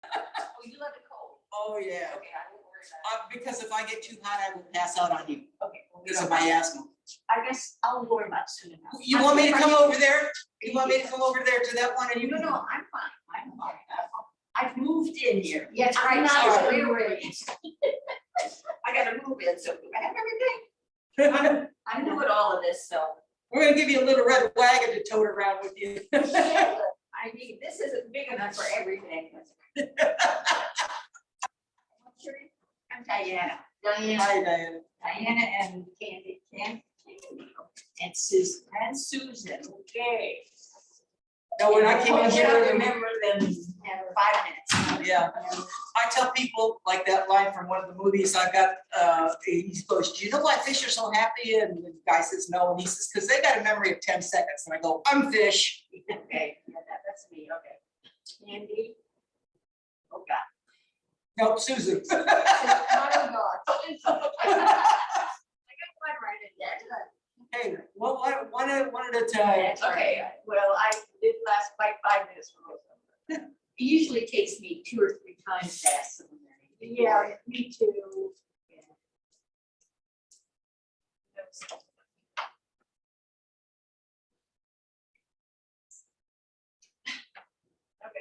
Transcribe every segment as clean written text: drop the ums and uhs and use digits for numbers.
Oh, you love it cold? Oh, yeah. Okay, I won't worry about Because if I get too hot, I will pass out on you it. Okay. Well, because of my asthma. I guess I'll worry about it soon enough. You want me to come over there? You want me to come over there to that one and you No, can? no, I'm fine. I'm fine. I've moved in here. Yes, I'm right, not so- a rearrange. I gotta move in, so I have everything. I'm doing all of this, so. We're gonna give you a little red wagon to tote around with you. I mean, this isn't big enough for everything. I'm Diana. Diane, Hi, Diana. Diana and Candy, and Susan. And Susan, okay. No, when I came in I here, should remember them in 5 minutes. yeah, I tell people like that line from one of the movies I got, he goes, do you know why fish are so happy? And the guy says, no, and he says, because they got a memory of 10 seconds. And I go, I'm fish. Okay, yeah, that's me, okay. Candy. Oh, God. Nope, Susan. oh my God. I got one right in there. Hey, well, one at a time. Okay, well, I did last like 5 minutes for both of them. It usually takes me 2 or 3 times to ask them. Yeah, me too.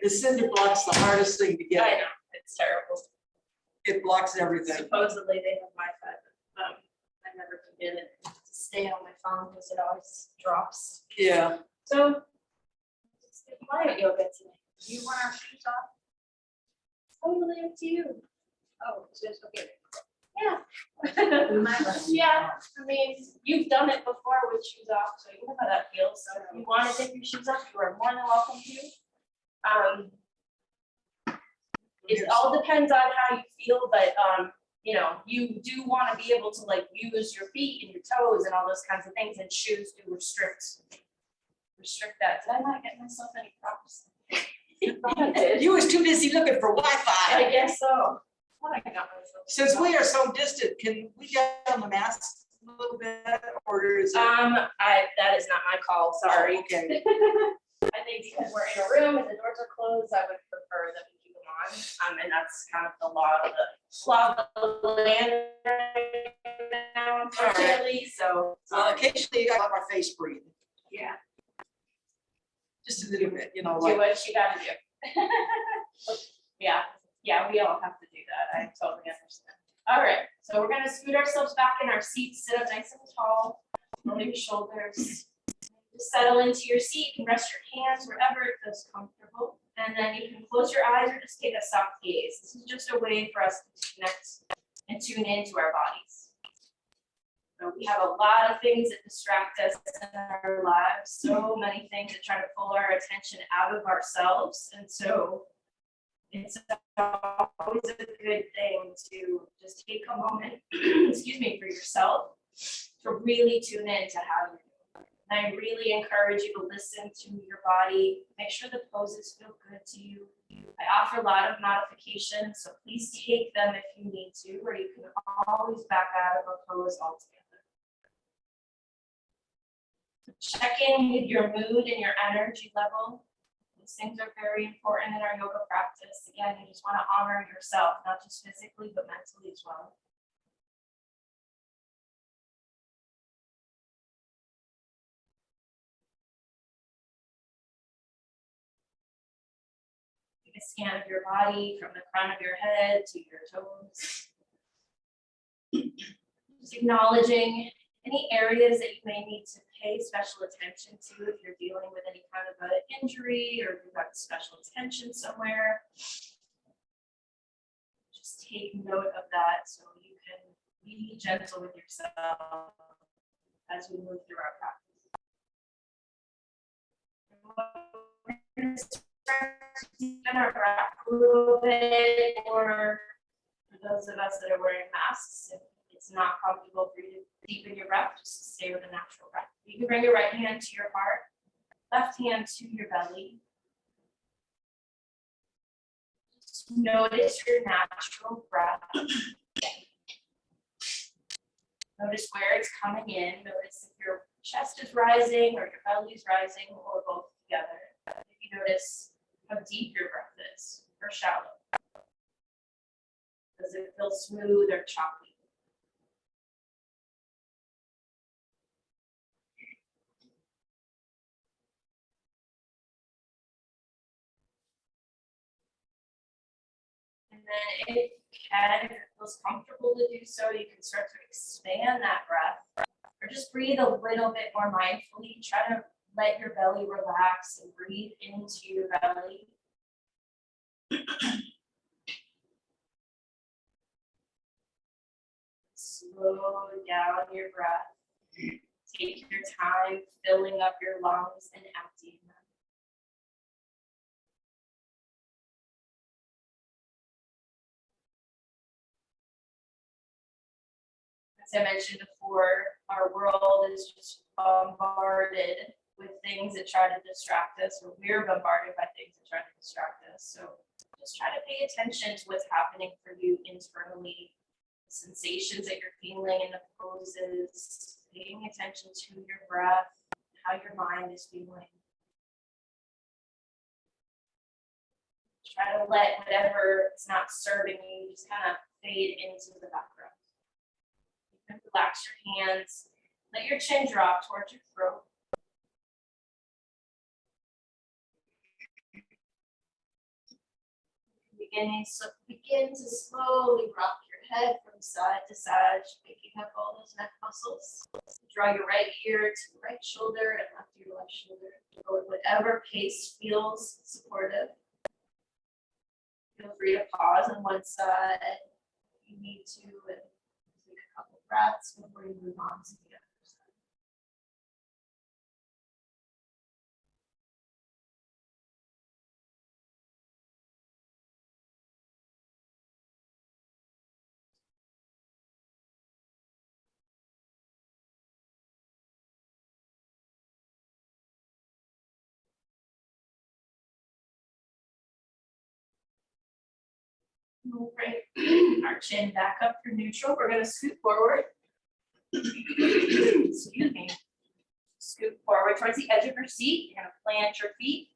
The cinder block's the hardest thing to I get. know, it's terrible. It blocks everything. Supposedly they have Wi-Fi, but I never can get it to stay on my phone because it always drops. Yeah. So, just get quiet yoga today. Do you want our shoes off? Totally up to you. Oh, it's just, okay. Yeah. We might let you Yeah, off. I mean, you've done it before with shoes off, so you know how that feels. So if you want to take your shoes off, you are more than welcome to. It all depends on how you feel, but you know, you do want to be able to like use your feet and your toes and all those kinds of things, and shoes do restrict that. Did I not get myself any props? I did. You was too busy looking for Wi-Fi. I guess so. What I got myself. Since we are so distant, can we get on the mask a little bit, or is it? That is not my call, sorry. Oh, okay. I think because we're in a room and the doors are closed, I would prefer that we keep them on. And that's kind of the law of the land right now, unfortunately, so. Well, occasionally you got our face breathe, Yeah. just a little bit, you know, Do like. what you gotta do. Yeah, we all have to do that, I totally understand. All right, so we're gonna scoot ourselves back in our seats, sit up nice and tall, roll your shoulders. Just settle into your seat, you can rest your hands wherever it feels comfortable. And then you can close your eyes or just take a soft gaze. This is just a way for us to connect and tune into our bodies. So we have a lot of things that distract us in our lives, so many things that try to pull our attention out of ourselves. And so it's always a good thing to just take a moment, excuse me, for yourself to really tune in to how you're doing. And I really encourage you to listen to your body, make sure the poses feel good to you. I offer a lot of modifications, so please take them if you need to, or you can always back out of a pose altogether. Check in with your mood and your energy level. These things are very important in our yoga practice. Again, you just want to honor yourself, not just physically, but mentally as well. Take a scan of your body from the crown of your head to your toes. Just acknowledging any areas that you may need to pay special attention to if you're dealing with any kind of an injury or you've got special attention somewhere. Just take note of that so you can be gentle with yourself as we move through our practice. Our breath a little bit, or for those of us that are wearing masks, if it's not comfortable for you to deepen your breath, just stay with a natural breath. You can bring your right hand to your heart, left hand to your belly. Just notice your natural breath. Notice where it's coming in. Notice if your chest is rising or your belly is rising or both together. If you notice how deep your breath is or shallow. Does it feel smooth or choppy? And then if you can, if it feels comfortable to do so, you can start to expand that breath. Or just breathe a little bit more mindfully. Try to let your belly relax and breathe into your belly. Slow down your breath. Take your time filling up your lungs and emptying them. As I mentioned before, our world is just bombarded with things that try to distract us, or we're bombarded by things that try to distract us. So just try to pay attention to what's happening for you internally, the sensations that you're feeling in the poses, paying attention to your breath, how your mind is feeling. Try to let whatever is not serving you just kind of fade into the background. You can relax your hands, let your chin drop towards your throat. Begin to slowly rock your head from side to side, waking up all those neck muscles. Draw your right ear to the right shoulder and left ear to left shoulder. Go with whatever pace feels supportive. Feel free to pause on one side if you need to and take a couple breaths before you move on to the other side. We'll bring our chin back up for neutral. We're going to scoot forward. Excuse me. Scoot forward towards the edge of your seat. You're going to plant your feet.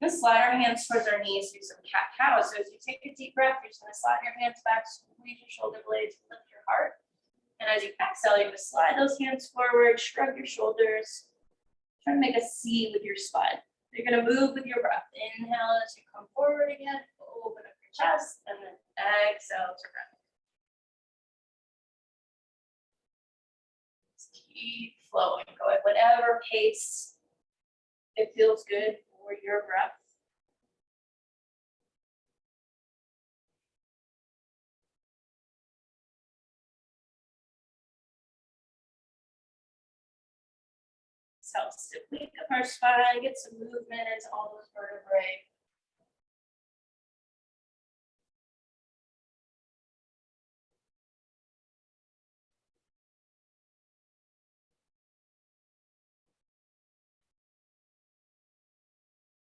We're going to slide our hands towards our knees, do some cat-cow. So as you take a deep breath, you're just going to slide your hands back, squeeze your shoulder blades, lift your heart. And as you exhale, you're going to slide those hands forward, shrug your shoulders. Try to make a C with your spine. You're going to move with your breath. Inhale as you come forward again. Open up your chest, and then exhale to round. Just keep flowing. Go at whatever pace it feels good for your breath. This helps to wake up our spine, get some movement into all those vertebrae.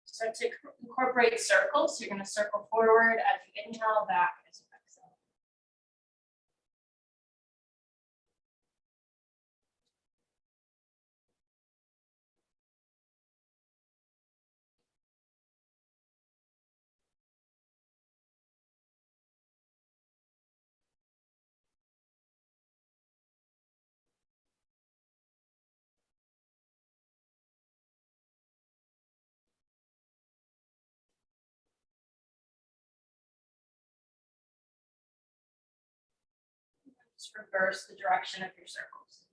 Start to incorporate circles. So you're going to circle forward as you inhale, back as you exhale. Just reverse the direction of your circles.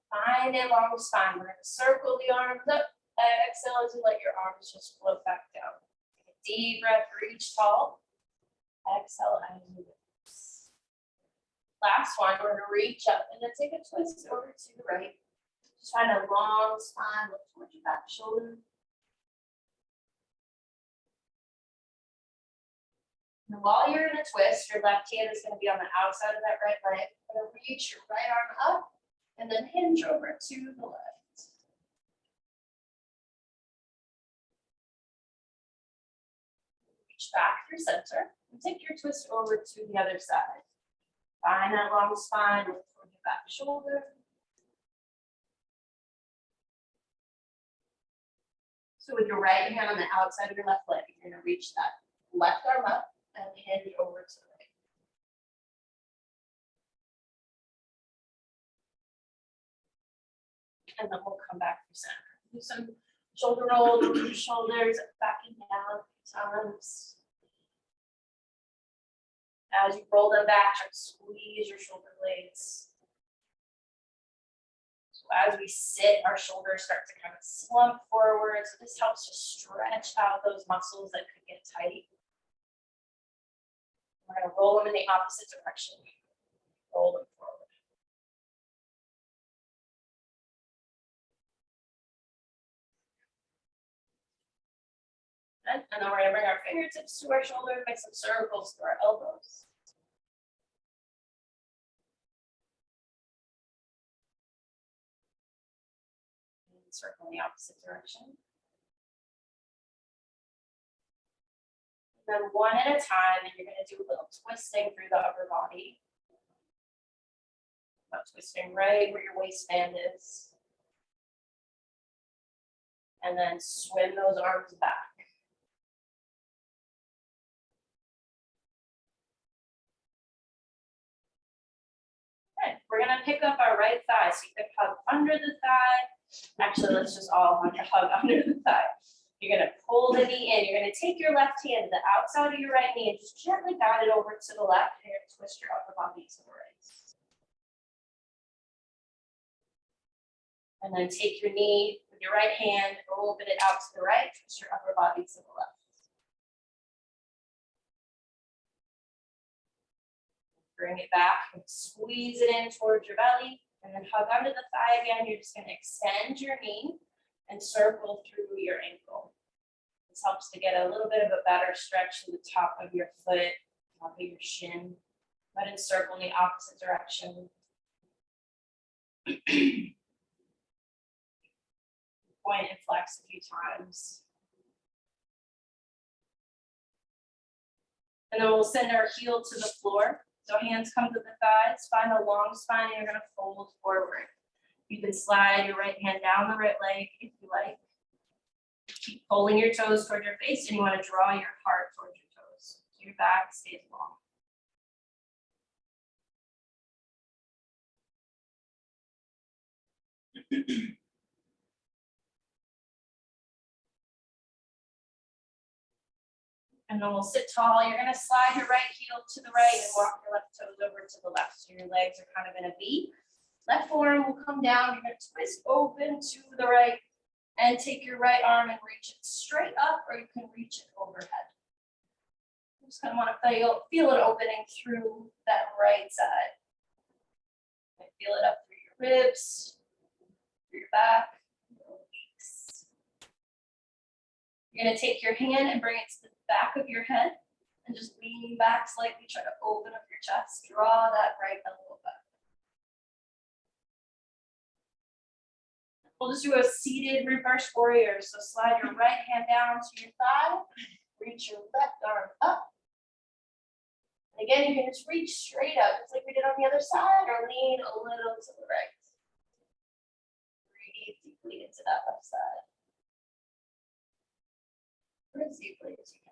Find a long spine. We're going to circle the arms up. Exhale as you let your arms just float back down. Take a deep breath, reach tall. Exhale as you release. Last one, we're going to reach up and then take a twist over to the right. Just find a long spine, look towards your back shoulder. And while you're in a twist, your left hand is going to be on the outside of that right leg. You're going to reach your right arm up and then hinge over to the left. Reach back through center and take your twist over to the other side. Find that long spine, look toward your back shoulder. So with your right hand on the outside of your left leg, you're gonna reach that left arm up and hinge over to the right. And then we'll come back to center. Do some shoulder roll, move your shoulders back and down times. As you roll them back, try to squeeze your shoulder blades. So as we sit, our shoulders start to kind of slump forward. So this helps to stretch out those muscles that could get tight. We're going to roll them in the opposite direction. Roll them forward. And then we're going to bring our fingertips to our shoulders, make some circles through our elbows. And circle in the opposite direction. And then one at a time, and you're going to do a little twisting through the upper body. Twisting right where your waistband is. And then swim those arms back. Okay, we're gonna pick up our right thigh. So you can hug under the thigh. Actually, let's just all hug under the thigh. You're gonna pull the knee in. You're gonna take your left hand to the outside of your right knee and just gently guide it over to the left. And you're gonna twist your upper body to the right. And then take your knee with your right hand, open it out to the right, twist your upper body to the left. Bring it back and squeeze it in towards your belly, and then hug under the thigh again. You're just going to extend your knee and circle through your ankle. This helps to get a little bit of a better stretch to the top of your foot, top of your shin. Go ahead and circle in the opposite direction. Point and flex a few times. And then we'll send our heel to the floor. So hands come to the thighs, find a long spine, and you're gonna fold forward. You can slide your right hand down the right leg if you like. Keep pulling your toes toward your face, and you wanna draw your heart towards your toes. So your back stays long. And then we'll sit tall. You're gonna slide your right heel to the right and walk your left toes over to the left. So your legs are kind of in a V. Left forearm will come down. You're gonna twist open to the right and take your right arm and reach it straight up, or you can reach it overhead. You just kind of want to feel an opening through that right side. And feel it up through your ribs, through your back. You're gonna take your hand and bring it to the back of your head and just lean back slightly, try to open up your chest, draw that right elbow back. We'll just do a seated reverse warrior. So slide your right hand down to your thigh, reach your left arm up. And again, you can just reach straight up, just like we did on the other side, or lean a little to the right. Breathe deeply into that left side. As deeply as you can.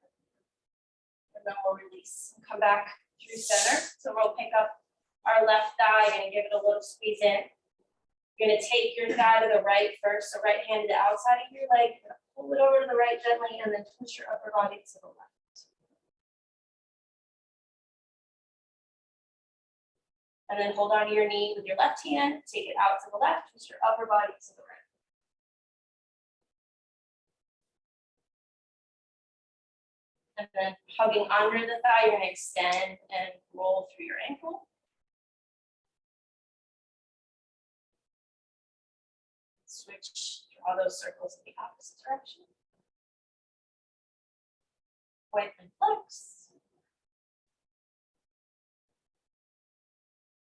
And then we'll release and come back through center. So we'll pick up our left thigh and give it a little squeeze in. You're going to take your thigh to the right first, so right hand to the outside of your leg. You're going to pull it over to the right gently and then twist your upper body to the left. And then hold on to your knee with your left hand, take it out to the left, twist your upper body to the right. And then hugging under the thigh, you're going to extend and roll through your ankle. Switch, draw those circles in the opposite direction. Point and flex.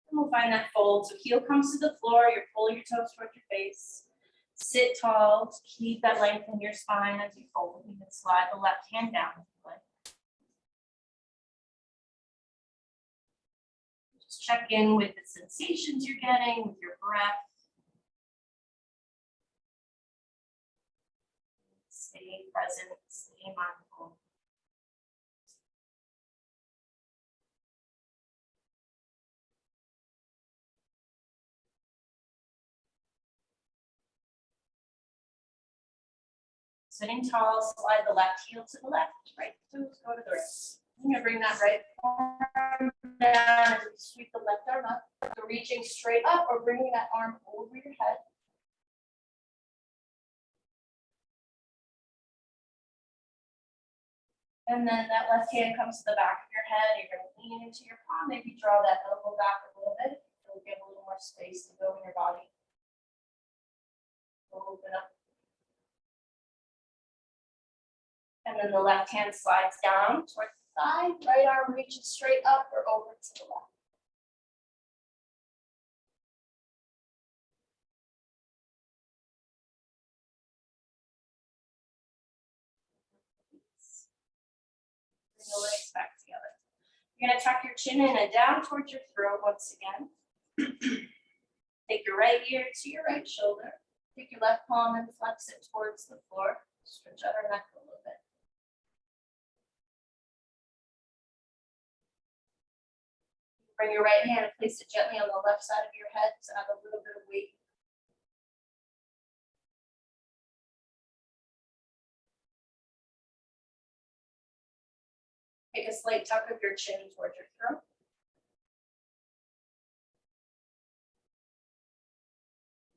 And we'll find that fold. So heel comes to the floor, you're pulling your toes towards your face. Sit tall, keep that length in your spine as you fold. You can slide the left hand down if you like. Just check in with the sensations you're getting with your breath. Stay present, stay mindful. Sitting tall, slide the left heel to the left, right toes go to the right. I'm gonna bring that right arm down and sweep the left arm up. So reaching straight up or bringing that arm over your head. And then that left hand comes to the back of your head. You're gonna lean into your palm, maybe draw that elbow back a little bit. It'll give a little more space to go in your body. Open up. And then the left hand slides down towards the side, right arm reaches straight up or over to the left. Bring the legs back together. You're gonna tuck your chin in and down towards your throat once again. Take your right ear to your right shoulder. Take your left palm and flex it towards the floor. Stretch out our neck a little bit. Bring your right hand and place it gently on the left side of your head to add a little bit of weight. Take a slight tuck of your chin towards your throat.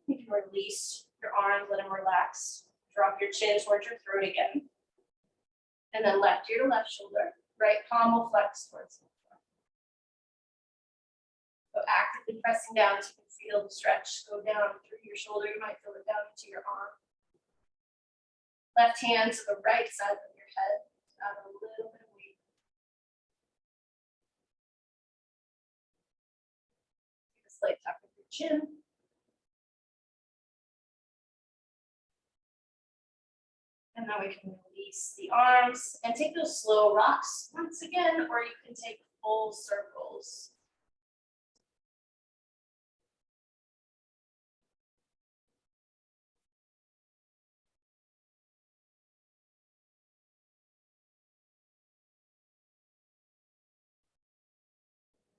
You can release your arms, let them relax. Drop your chin towards your throat again. And then left ear to left shoulder. Right palm will flex towards the floor. So actively pressing down so you can feel the stretch go down through your shoulder. You might feel it down into your arm. Left hand to the right side of your head. Add a little bit of weight. Take a slight tuck of your chin. And now we can release the arms and take those slow rocks once again, or you can take full circles.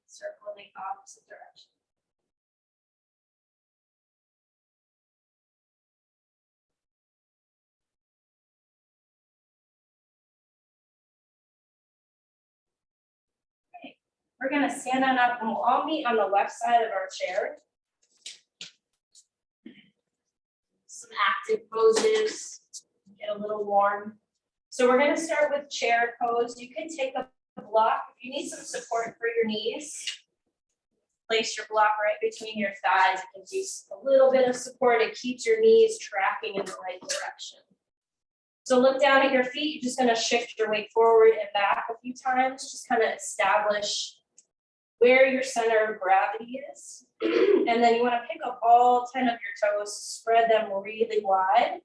Circle in the opposite direction. Okay, we're gonna stand on up and we'll all meet on the left side of our chair. Some active poses, get a little warm. So we're gonna start with chair pose. You can take a block if you need some support for your knees. Place your block right between your thighs. It gives you a little bit of support. It keeps your knees tracking in the right direction. So look down at your feet. You're just going to shift your weight forward and back a few times. Just kind of establish where your center of gravity is. And then you want to pick up all 10 of your toes, spread them really wide.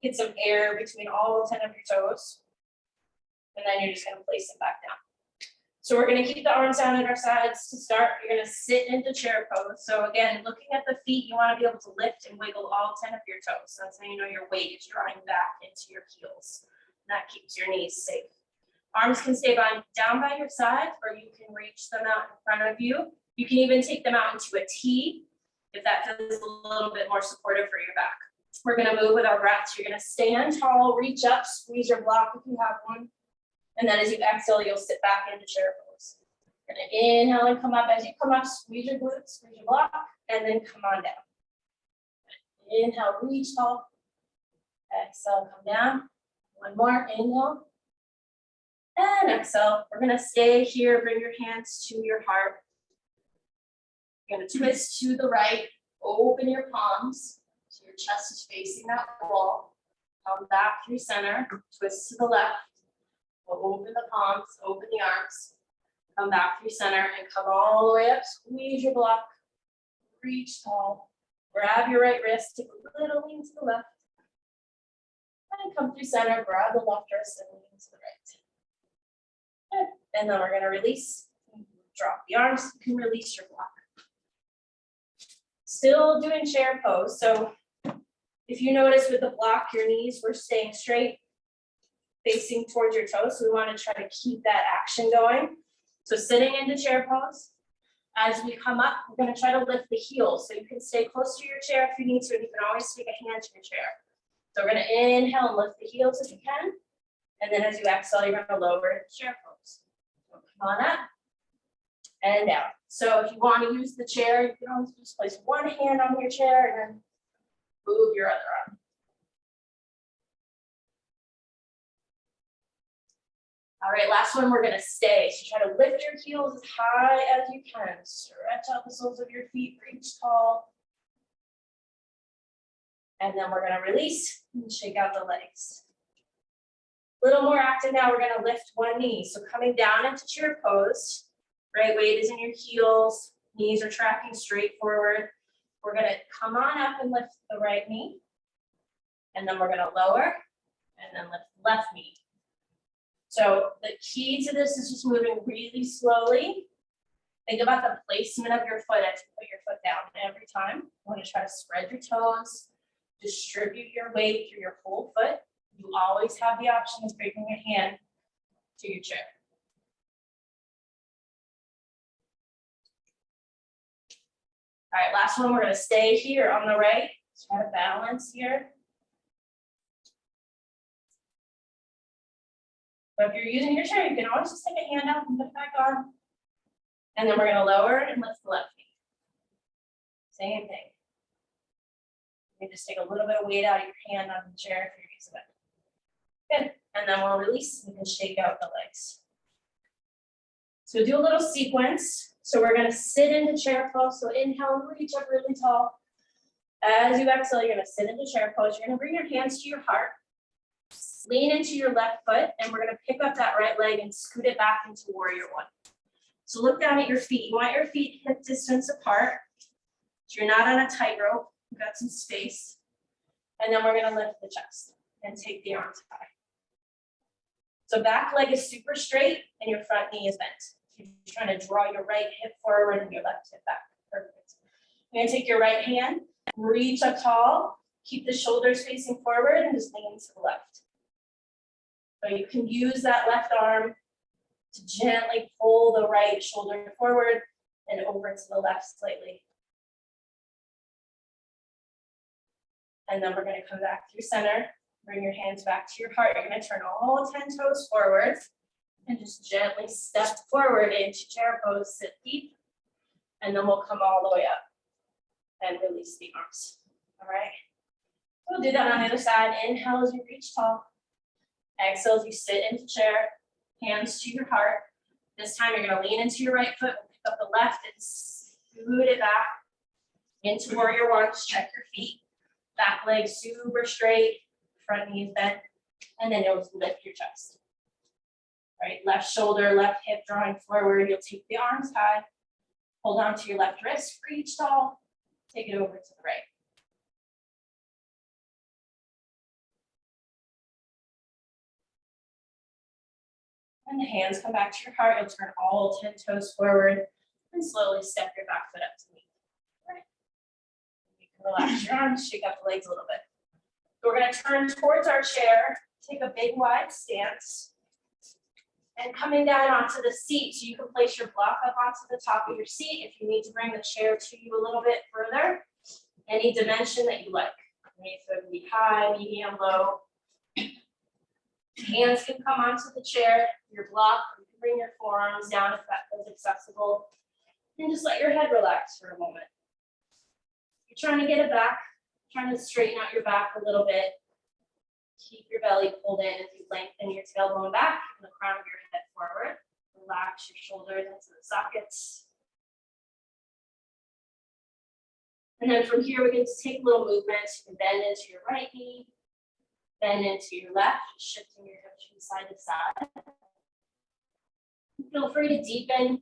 Get some air between all 10 of your toes. And then you're just going to place them back down. So we're going to keep the arms down at our sides to start. You're going to sit into chair pose. So again, looking at the feet, you want to be able to lift and wiggle all 10 of your toes. That's how you know your weight is drawing back into your heels. And that keeps your knees safe. Arms can stay down by your side, or you can reach them out in front of you. You can even take them out into a T if that feels a little bit more supportive for your back. We're going to move with our breaths. You're going to stand tall, reach up, squeeze your block if you have one. And then as you exhale, you'll sit back into chair pose. You're gonna inhale and come up. As you come up, squeeze your glutes, squeeze your block, and then come on down. Inhale, reach tall. Exhale, come down. One more, inhale. And exhale. We're gonna stay here, bring your hands to your heart. You're gonna twist to the right, open your palms, so your chest is facing that wall. Come back through center, twist to the left. We'll open the palms, open the arms, come back through center and come all the way up, squeeze your block, reach tall, grab your right wrist, take a little lean to the left, and come through center, grab the left wrist and lean to the right. Good. And then we're gonna release, drop the arms, you can release your block. Still doing chair pose. So if you notice with the block, your knees were staying straight, facing towards your toes. So we want to try to keep that action going. So sitting into chair pose. As we come up, we're going to try to lift the heels. So you can stay close to your chair if you need to, and you can always take a hand to your chair. So we're going to inhale and lift the heels if you can. And then as you exhale, you're going to lower into chair pose. So come on up and down. So if you want to use the chair, you can always just place one hand on your chair and then move your other arm. All right, last one, we're gonna stay. So try to lift your heels as high as you can. Stretch out the soles of your feet, reach tall. And then we're gonna release and shake out the legs. A little more active now, we're gonna lift one knee. So coming down into chair pose, right weight is in your heels, knees are tracking straight forward. We're gonna come on up and lift the right knee. And then we're gonna lower and then lift the left knee. So the key to this is just moving really slowly. Think about the placement of your foot as you put your foot down every time. You want to try to spread your toes, distribute your weight through your whole foot. You always have the option of bringing your hand to your chair. All right, last one, we're going to stay here on the right. Try to balance here. But if you're using your chair, you can always just take a hand out and put it back on. And then we're going to lower and lift the left knee. Same thing. You just take a little bit of weight out of your hand on the chair if you're using it. Good. And then we'll release and shake out the legs. So do a little sequence. So we're going to sit into chair pose. So inhale and reach up really tall. As you exhale, you're going to sit into chair pose. You're going to bring your hands to your heart. Lean into your left foot, and we're going to pick up that right leg and scoot it back into warrior one. So look down at your feet. You want your feet hip distance apart. So you're not on a tightrope. You've got some space. And then we're going to lift the chest and take the arms high. So back leg is super straight and your front knee is bent. You're trying to draw your right hip forward and your left hip back. Perfect. You're going to take your right hand, reach up tall, keep the shoulders facing forward, and just lean to the left. So you can use that left arm to gently pull the right shoulder forward and over to the left slightly. And then we're going to come back through center. Bring your hands back to your heart. You're going to turn all 10 toes forward and just gently step forward into chair pose, sit deep. And then we'll come all the way up and release the arms. All right. We'll do that on the other side. Inhale as you reach tall. Exhale as you sit into chair, hands to your heart. This time you're going to lean into your right foot, pick up the left and scoot it back into warrior one. Just check your feet. Back leg super straight, front knee is bent, and then you'll lift your chest. Right, left shoulder, left hip drawing forward. You'll take the arms high, hold on to your left wrist, reach tall, take it over to the right. And the hands come back to your heart. You'll turn all 10 toes forward and slowly step your back foot up to meet. Right. You can relax your arms, shake out the legs a little bit. So we're going to turn towards our chair, take a big wide stance, and coming down onto the seat. So you can place your block up onto the top of your seat if you need to bring the chair to you a little bit further. Any dimension that you like. Okay, so it can be high, medium, low. Hands can come onto the chair, your block, you can bring your forearms down if that is accessible. And just let your head relax for a moment. You're trying to get it back, trying to straighten out your back a little bit. Keep your belly pulled in as you lengthen your tailbone back and the crown of your head forward. Relax your shoulders into the sockets. And then from here, we can just take little movements. You can bend into your right knee, bend into your left, shifting your hips from side to side. Feel free to deepen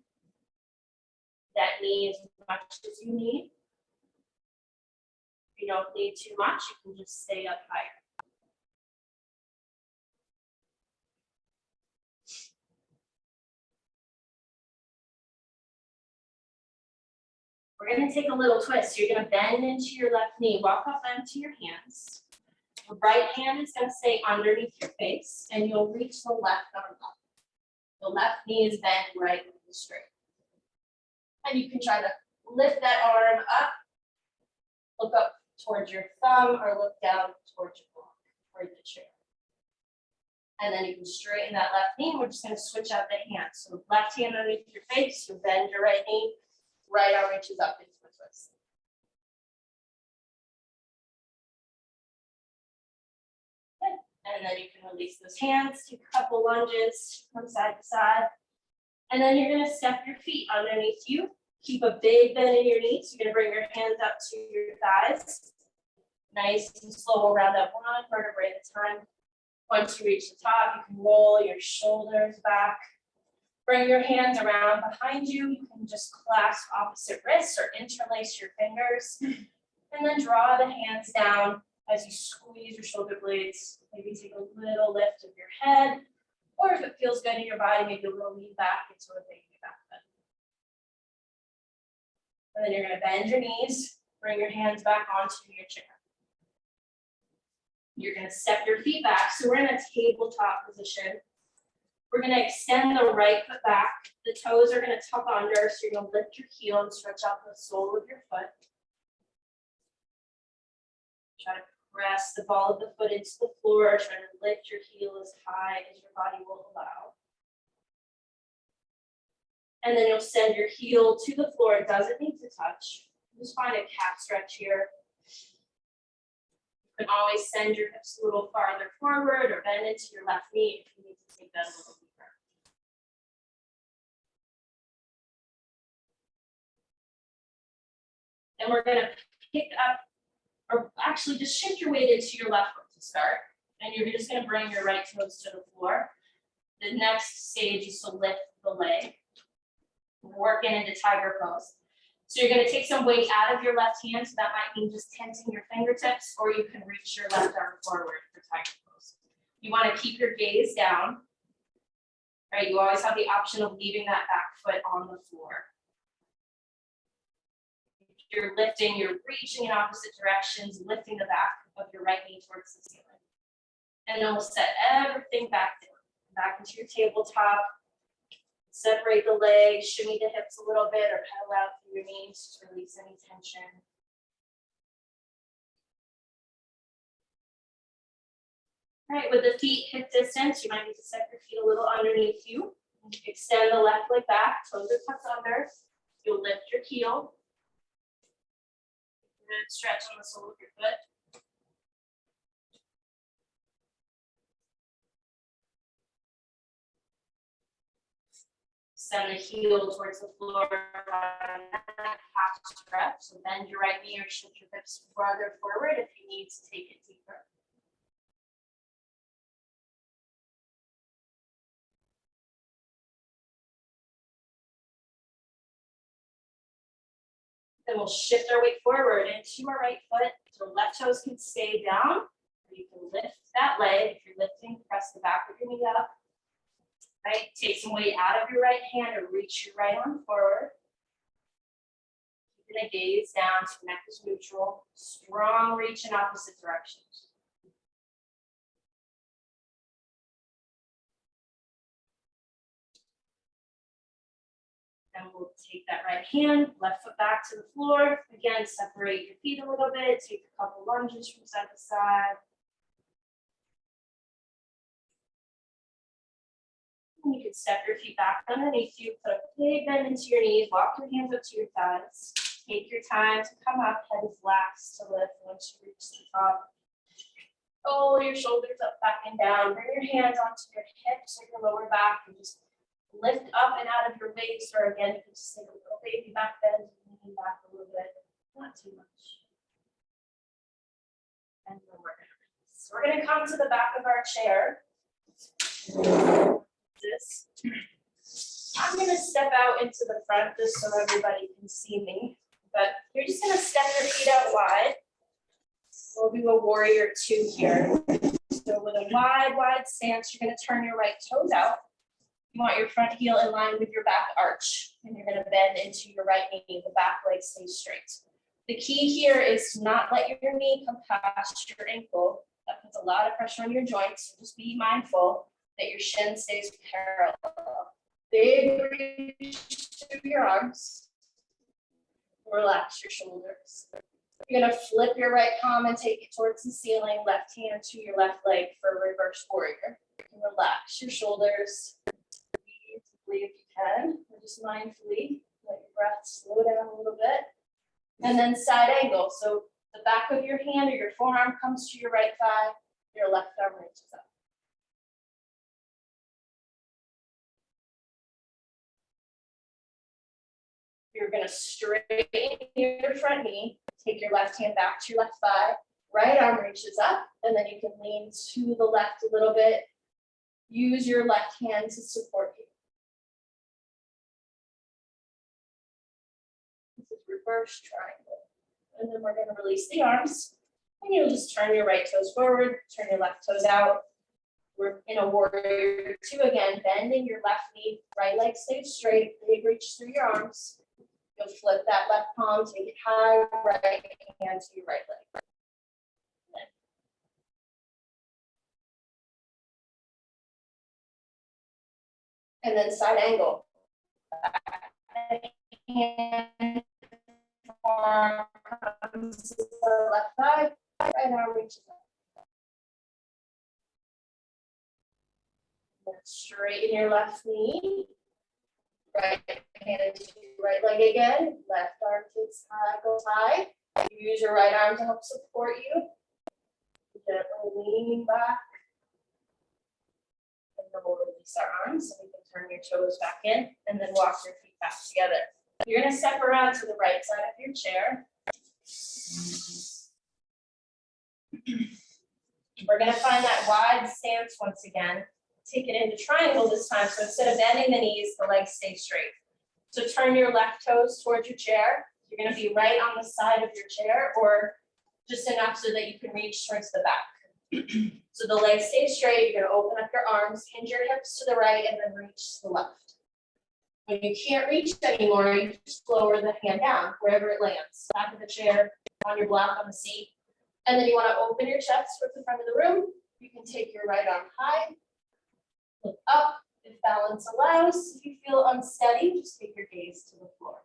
that knee as much as you need. If you don't need too much, you can just stay up higher. We're gonna take a little twist. You're gonna bend into your left knee, walk up onto your hands. The right hand is gonna stay underneath your face, and you'll reach the left arm up. The left knee is bent, right knee is straight. And you can try to lift that arm up, look up towards your thumb, or look down towards your block or the chair. And then you can straighten that left knee. We're just gonna switch out the hands. So left hand underneath your face, you bend your right knee, right arm reaches up into a twist. Good. And then you can release those hands, take a couple lunges from side to side. And then you're gonna step your feet underneath you. Keep a big bend in your knees. You're gonna bring your hands up to your thighs. Nice and slow around that one vertebrae at a time. Once you reach the top, you can roll your shoulders back. Bring your hands around behind you. You can just clasp opposite wrists or interlace your fingers. And then draw the hands down as you squeeze your shoulder blades. Maybe take a little lift of your head. Or if it feels good in your body, maybe a little lean back into a baby back bend. And then you're gonna bend your knees, bring your hands back onto your chair. You're gonna step your feet back. So we're in a tabletop position. We're gonna extend the right foot back. The toes are gonna tuck under, so you're gonna lift your heel and stretch out the sole of your foot. Try to press the ball of the foot into the floor. Try to lift your heel as high as your body will allow. And then you'll send your heel to the floor. It doesn't need to touch. Just find a calf stretch here. You can always send your hips a little farther forward or bend into your left knee if you need to take that a little deeper. And we're gonna pick up, or actually just shift your weight into your left foot to start. And you're just gonna bring your right toes to the floor. The next stage is to lift the leg. Working into tiger pose. So you're gonna take some weight out of your left hand, so that might mean just tensing your fingertips, or you can reach your left arm forward for tiger pose. You wanna keep your gaze down. Right, you always have the option of leaving that back foot on the floor. If you're lifting, you're reaching in opposite directions, lifting the back of your right knee towards the ceiling. And then we'll set everything back down, back into your tabletop. Separate the legs, shimmy the hips a little bit, or pedal out through your knees to release any tension. All right, with the feet hip distance, you might need to set your feet a little underneath you. Extend the left leg back, toes are tucked under. You'll lift your heel. Good stretch on the sole of your foot. Send the heel towards the floor, half stretch. So bend your right knee or shift your hips farther forward if you need to take it deeper. Then we'll shift our weight forward into our right foot. So left toes can stay down. Or you can lift that leg. If you're lifting, press the back of your knee up. Right, take some weight out of your right hand and reach your right arm forward. Keeping a gaze down, so neck is neutral. Strong reach in opposite directions. Then we'll take that right hand, left foot back to the floor. Again, separate your feet a little bit. Take a couple lunges from side to side. You can step your feet back underneath you, put a big bend into your knees, walk your hands up to your thighs. Take your time to come up, head is relaxed to lift once you reach the top. Roll your shoulders up, back and down. Bring your hands onto your hips or your lower back and just lift up and out of your waist, or again, you can just take a little baby back bend, lean back a little bit, not too much. And then we're gonna release. So we're gonna come to the back of our chair. This. I'm gonna step out into the front just so everybody can see me, but you're just gonna step your feet out wide. We'll do a warrior 2 here. So with a wide stance, you're gonna turn your right toes out. You want your front heel in line with your back arch, and you're gonna bend into your right knee, the back leg stays straight. The key here is to not let your knee come past your ankle. That puts a lot of pressure on your joints, so just be mindful that your shin stays parallel. Big reach through your arms. Relax your shoulders. You're gonna flip your right palm and take it towards the ceiling, left hand to your left leg for a reverse warrior. And relax your shoulders. Breathe if you can, or just mindfully let your breath slow down a little bit. And then side angle. So the back of your hand or your forearm comes to your right thigh, your left arm reaches up. You're gonna straighten your front knee, take your left hand back to your left thigh, right arm reaches up, and then you can lean to the left a little bit. Use your left hand to support you. This is reverse triangle. And then we're gonna release the arms, and you'll just turn your right toes forward, turn your left toes out. We're in a warrior two again, bending your left knee, right leg stays straight, big reach through your arms. You'll flip that left palm, take it high, right hand to your right leg. And then side angle. Hand, arm comes to the left thigh, right arm reaches up. Then straighten your left knee. Right hand to your right leg again. Left arm takes high, goes high. Use your right arm to help support you. Gently leaning back. And then we'll release our arms so we can turn your toes back in and then walk your feet back together. You're gonna step around to the right side of your chair. We're gonna find that wide stance once again. Take it into triangle this time. So instead of bending the knees, the legs stay straight. So turn your left toes towards your chair. You're gonna be right on the side of your chair or just enough so that you can reach towards the back. So the legs stay straight. You're gonna open up your arms, hinge your hips to the right and then reach to the left. When you can't reach anymore, you just lower the hand down wherever it lands. Back of the chair, on your block, on the seat. And then you wanna open your chest towards the front of the room. You can take your right arm high. Look up if balance allows. If you feel unsteady, just take your gaze to the floor.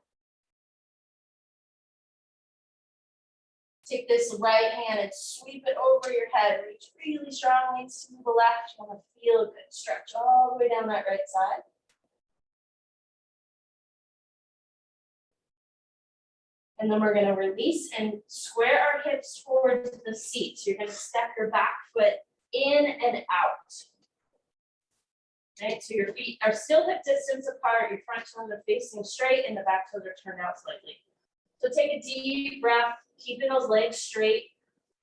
Take this right hand and sweep it over your head. Reach really strongly to the left. You want to feel a good stretch all the way down that right side. And then we're going to release and square our hips towards the seat. So you're going to step your back foot in and out. Right, so your feet are still hip distance apart, your front toes are facing straight and the back toes are turned out slightly. So take a deep breath, keeping those legs straight.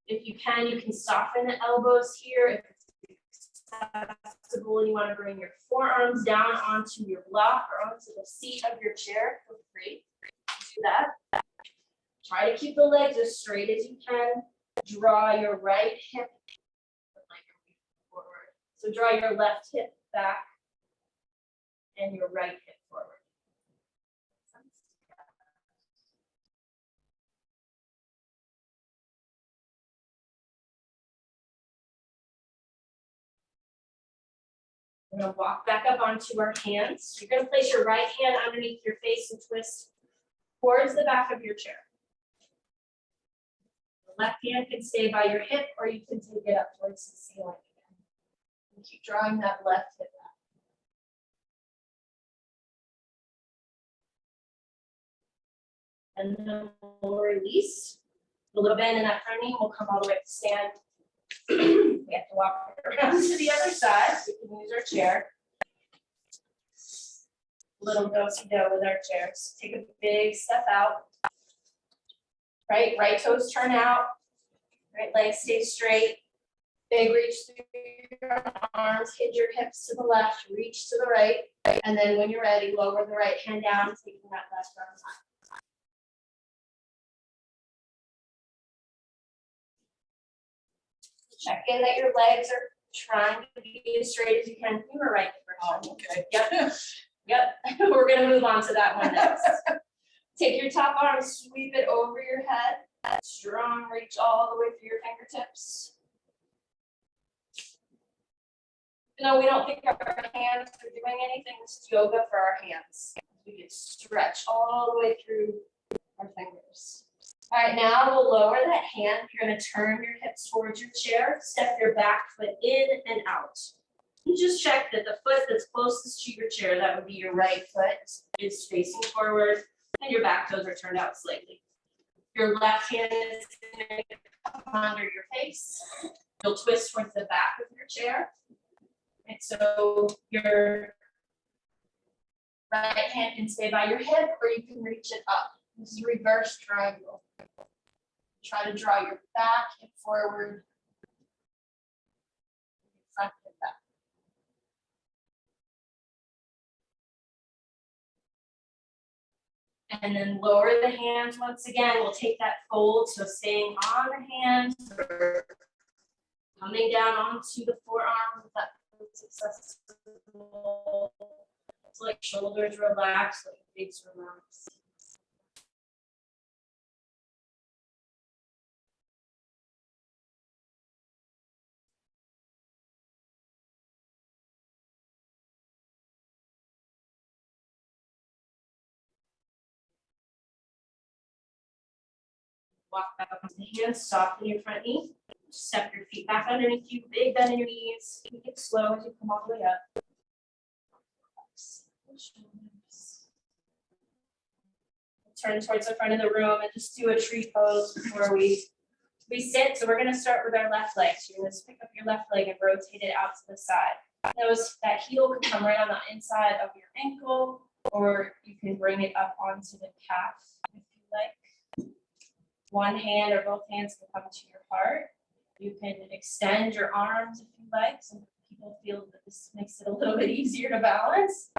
If you can soften the elbows here. If it's accessible and you want to bring your forearms down onto your block or onto the seat of your chair, feel free to do that. Try to keep the legs as straight as you can. Draw your right hip forward. So draw your left hip back and your right hip forward. We're going to walk back up onto our hands. You're going to place your right hand underneath your face and twist towards the back of your chair. The left hand can stay by your hip or you can take it up towards the ceiling again. And keep drawing that left hip back. And then we'll release. A little bend in that front knee, we'll come all the way to stand. We have to walk around to the other side. We can use our chair. Little do-si-do with our chairs. Take a big step out. Right toes turn out. Right leg stays straight. Big reach through your arms. Hit your hips to the left. Reach to the right. And then when you're ready, lower the right hand down, taking that left arm high. Check in that your legs are Trying to be as straight as you can. You were right the Oh, first time. okay. Yep, yep. We're gonna move on to that one next. Take your top arm, sweep it over your head. Strong reach all the way through your fingertips. No, we don't think our hands are doing anything. This is yoga for our hands. We can stretch all the way through our fingers. All right, now we'll lower that hand. You're gonna turn your hips towards your chair, step your back foot in and out. You just check that the foot that's closest to your chair, that would be your right foot, is facing forward and your back toes are turned out slightly. Your left hand is gonna come under your face. You'll twist towards the back of your chair. And so your right hand can stay by your hip or you can reach it up. This is reverse triangle. Try to draw your back hip forward, front hip back. And then lower the hands once again. We'll take that fold, so staying on the hands or coming down onto the forearm with that successful. It's like shoulders relax, like face relax. Walk back up onto the hands, soften your front knee. Step your feet back underneath you, big bend in your knees. Take it slow as you come all the way up. Turn towards the front of the room and just do a tree pose before we sit. So we're gonna start with our left leg. So you're gonna pick up your left leg and rotate it out to the side. That heel can come right on the inside of your ankle, or you can bring it up onto the calf if you like. One hand or both hands can come to your heart. You can extend your arms if you like. Some people feel that this makes it a little bit easier to balance.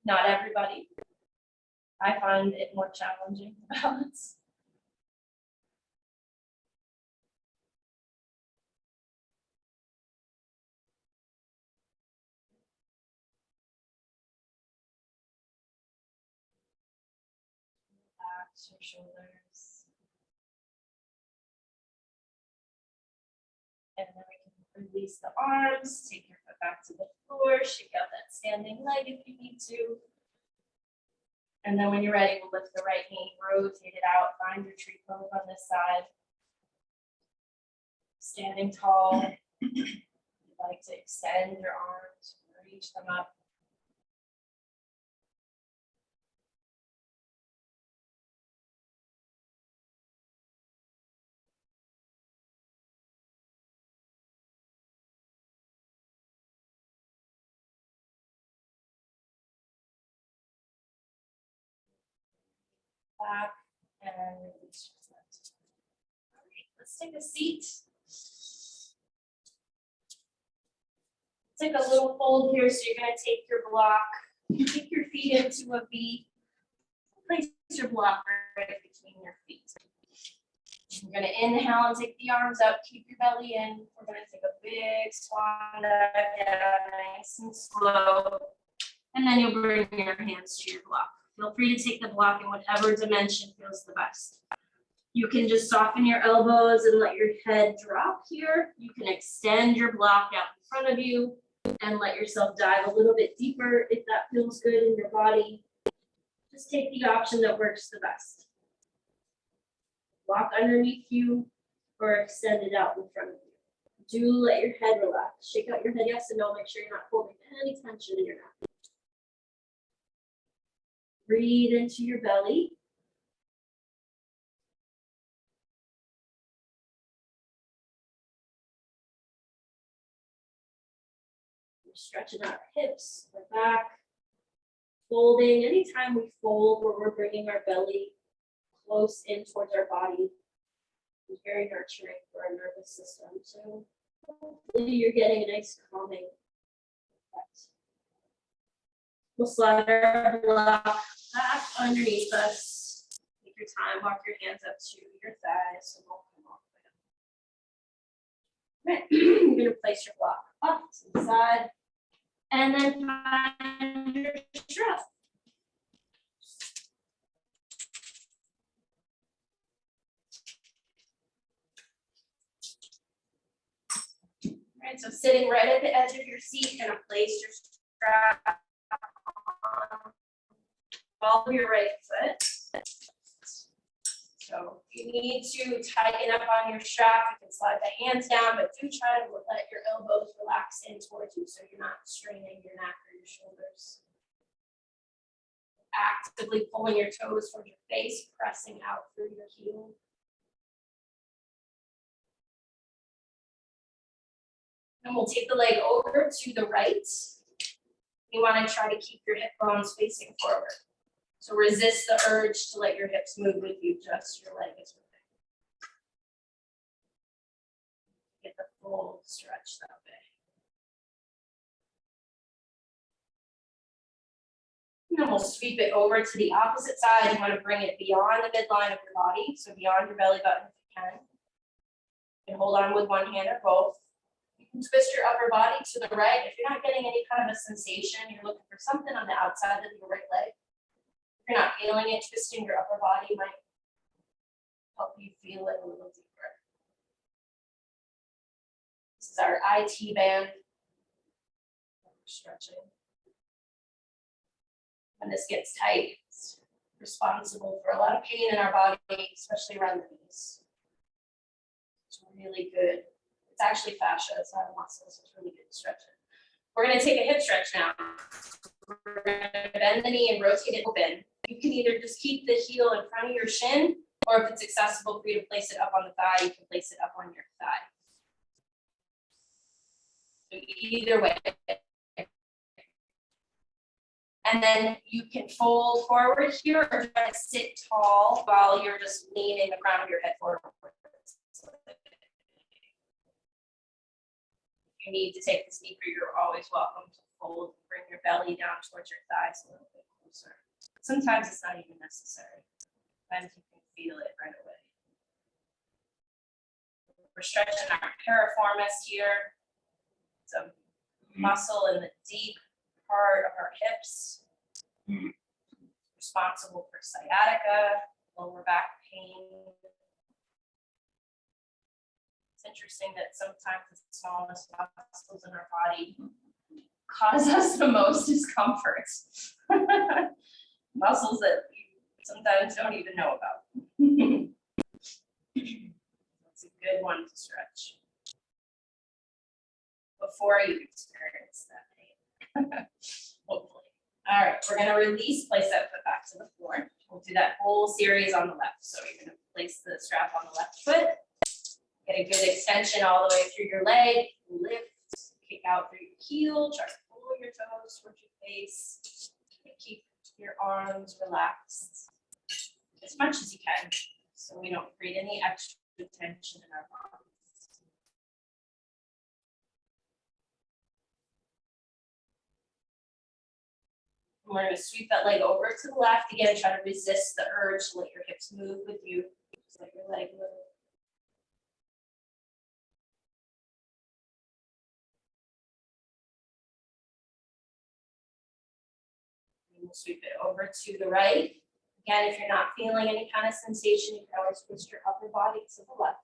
Not everybody. I find it more challenging to balance. Relax your shoulders. And then we can release the arms, take your foot back to the floor, shake out that standing leg if you need to. And then when you're ready, we'll lift the right knee, rotate it out, find your tree pose on this side. Standing tall. You'd like to extend your arms, reach them up. Back and release. All right, let's take a seat. Take a little fold here. So you're going to take your block, take your feet into a V, place your block right between your feet. You're going to inhale and take the arms up, keep your belly in. We're going to take a big swan dive down, nice and slow. And then you'll bring your hands to your block. Feel free to take the block in whatever dimension feels the best. You can just soften your elbows and let your head drop here. You can extend your block out in front of you and let yourself dive a little bit deeper if that feels good in your body. Just take the option that works the best. Block underneath you or extend it out in front of you. Do let your head relax. Shake out your head yes and no. Make sure you're not holding any tension in your neck. Breathe into your belly. We're stretching out our hips, our back, folding. Anytime we fold, where we're bringing our belly close in towards our body, is very nurturing for our nervous system. So hopefully you're getting a nice calming effect. We'll slide our block back underneath us. Take your time, walk your hands up to your thighs, so won't come off. Right. You're gonna place your block up to the side. And then find your strap. Right, so sitting right at the edge of your seat, gonna place your strap on all of your right foot. So if you need to tighten up on your strap, you can slide the hands down, but do try to let your elbows relax in towards you so you're not straining your neck or your shoulders. Actively pulling your toes from your face, pressing out through your heel. And we'll take the leg over to the right. You want to try to keep your hip bones facing forward. So resist the urge to let your hips move with you, just your leg is moving. Get the full stretch that way. And then we'll sweep it over to the opposite side. You want to bring it beyond the midline of your body, so beyond your belly button if you can. You can hold on with one hand or both. You can twist your upper body to the right. If you're not getting any kind of a sensation, you're looking for something on the outside of your right leg. If you're not feeling it, twisting your upper body might help you feel it a little deeper. This is our IT band. We're stretching. When this gets tight, it's responsible for a lot of pain in our body, especially around the knees. It's really good. It's actually fascia, it's not a muscle, so it's really good to stretch it. We're gonna take a hip stretch now. We're gonna bend the knee and rotate it open. You can either just keep the heel in front of your shin, or if it's accessible for you to place it up on the thigh, you can place it up on your thigh. So either way. And then you can fold forward here or try to sit tall while you're just leaning the crown of your head forward. If you need to take this deeper, you're always welcome to fold, bring your belly down towards your thighs a little bit closer. Sometimes it's not even necessary. Sometimes you can feel it right away. We're stretching our piriformis here. It's a muscle in the deep part of our hips. Responsible for sciatica, lower back pain. It's interesting that sometimes the smallest muscles in our body cause us the most discomfort. Muscles that you sometimes don't even know about. It's a good one to stretch before you experience that pain. Hopefully. All right, we're gonna release, place that foot back to the floor. We'll do that whole series on the left. So you're gonna place the strap on the left foot, get a good extension all the way through your leg, lift, kick out through your heel, try to pull your toes towards your face, and keep your arms relaxed as much as you can, so we don't create any extra tension in our body. We're going to sweep that leg over to the left again, try to resist the urge to let your hips move with you. Just let your leg move. And we'll sweep it over to the right. Again, if you're not feeling any kind of sensation, you can always twist your upper body to the left.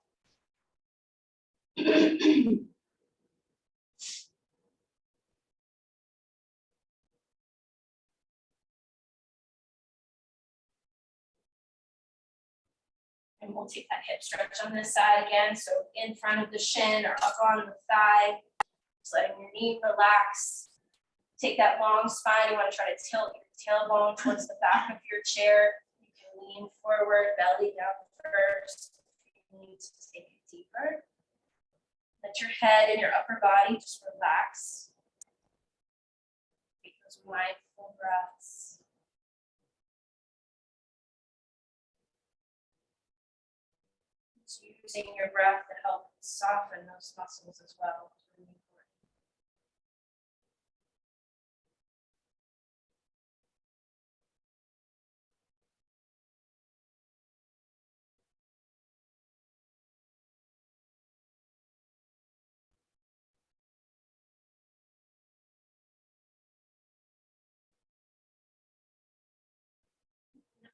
And we'll take that hip stretch on this side again. So in front of the shin or up on the thigh, just letting your knee relax. Take that long spine. You want to try to tilt your tailbone towards the back of your chair. You can lean forward, belly down first. You need to take it deeper. Let your head and your upper body just relax. Take those mindful breaths. Using your breath to help soften those muscles as well.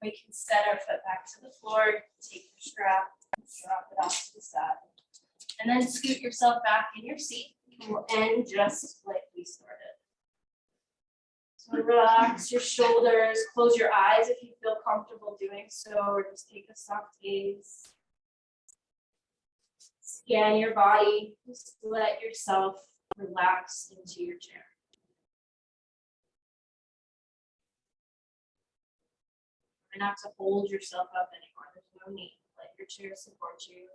We can set our foot back to the floor, take your strap, drop it off to the side. And then scoot yourself back in your seat. We'll end just like we started. So relax your shoulders, close your eyes if you feel comfortable doing so, or just take a soft gaze. Scan your body, just let yourself relax into your chair. Try not to hold yourself up anymore, there's no need, let your chair support you.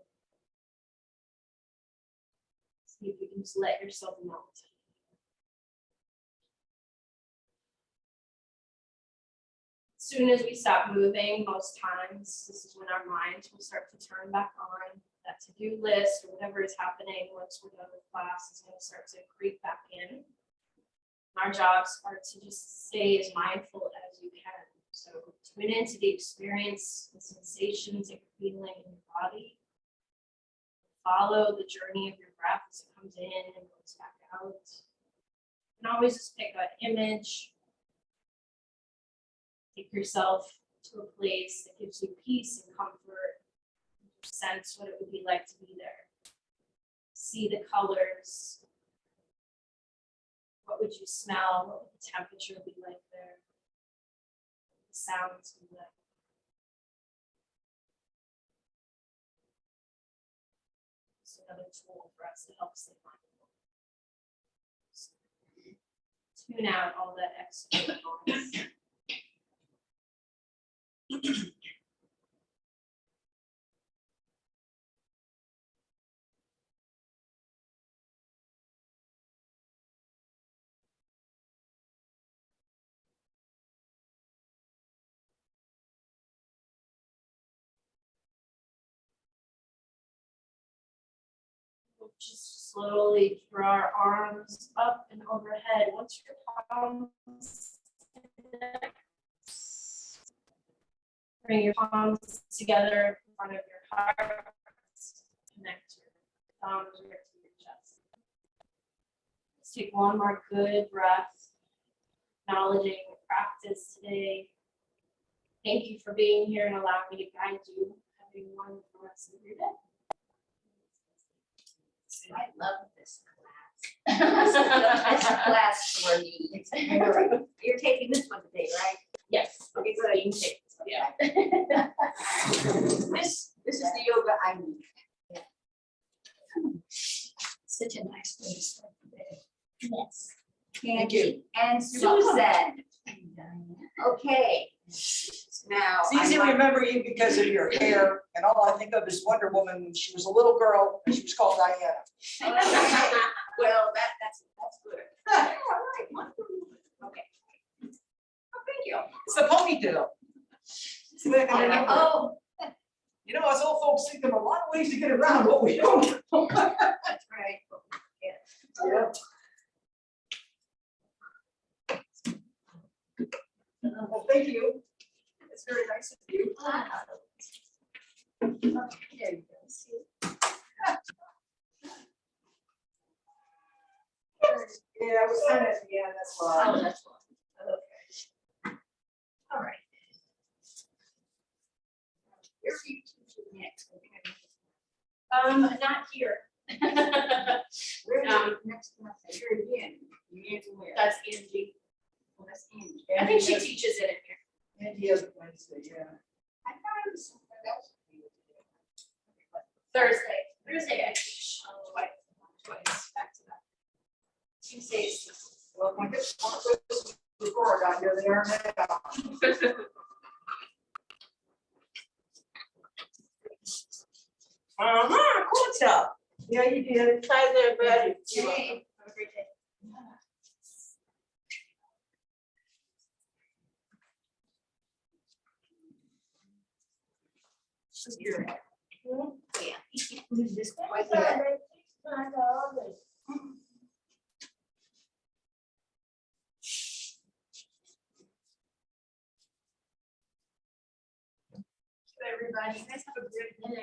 See if you can just let yourself melt. As soon as we stop moving, most times, this is when our minds will start to turn back on. That to-do list or whatever is happening once we're done with class is going to start to creep back in. Our jobs are to just stay as mindful as you can. So tune into the experience, the sensations that you're feeling in your body. Follow the journey of your breath as it comes in and goes back out. You can always just pick an image. Take yourself to a place that gives you peace and comfort. Sense what it would be like to be there. See the colors. What would you smell? What would the temperature be like there? The sounds be like. It's another tool for us to help stay mindful. Tune out all that extra noise. Just slowly draw our arms up and overhead. Once your palms connect, bring your palms together in front of your heart. Connect your thumbs right to your chest. Let's take one more good breath, acknowledging your practice today. Thank you for being here and allowing me to guide you. Having one for the rest of your day. I love this class. This is the best class for me. You're taking this one today, right? Yes. Okay, So you can take this one. Yeah. This is the yoga I need. Yeah. Such a nice place for today. Yes. Thank you. And Susan. Okay. Now. It's easy to remember you because of your hair, and all I think of is Wonder Woman when she was a little girl, and she was called Diana. Well, that's good. All right, wonderful. Okay. Oh, thank you. It's the ponytail. Oh, You know, us old folks think of a lot of ways to get around what we don't. that's right. Yeah. Well, thank you. It's very nice of you. There you go. See? Yeah, I was kind of at the end, that's why. Oh, that's one. Okay. All right. Where are you teaching next? Not here. Where are you next class? Here again. You answer where? That's Angie. Well, that's Angie. I think she teaches it in here. And he has Wednesday, yeah. I thought it was somewhere else. Thursday I teach twice, back to back. Tuesdays. Well, when this before I got here, they are now. Good job. Yeah, you did. Hi there, Betty. Hey, have a great day. You're right. Yeah. Who's this quite yet? Everybody, you guys have a great day.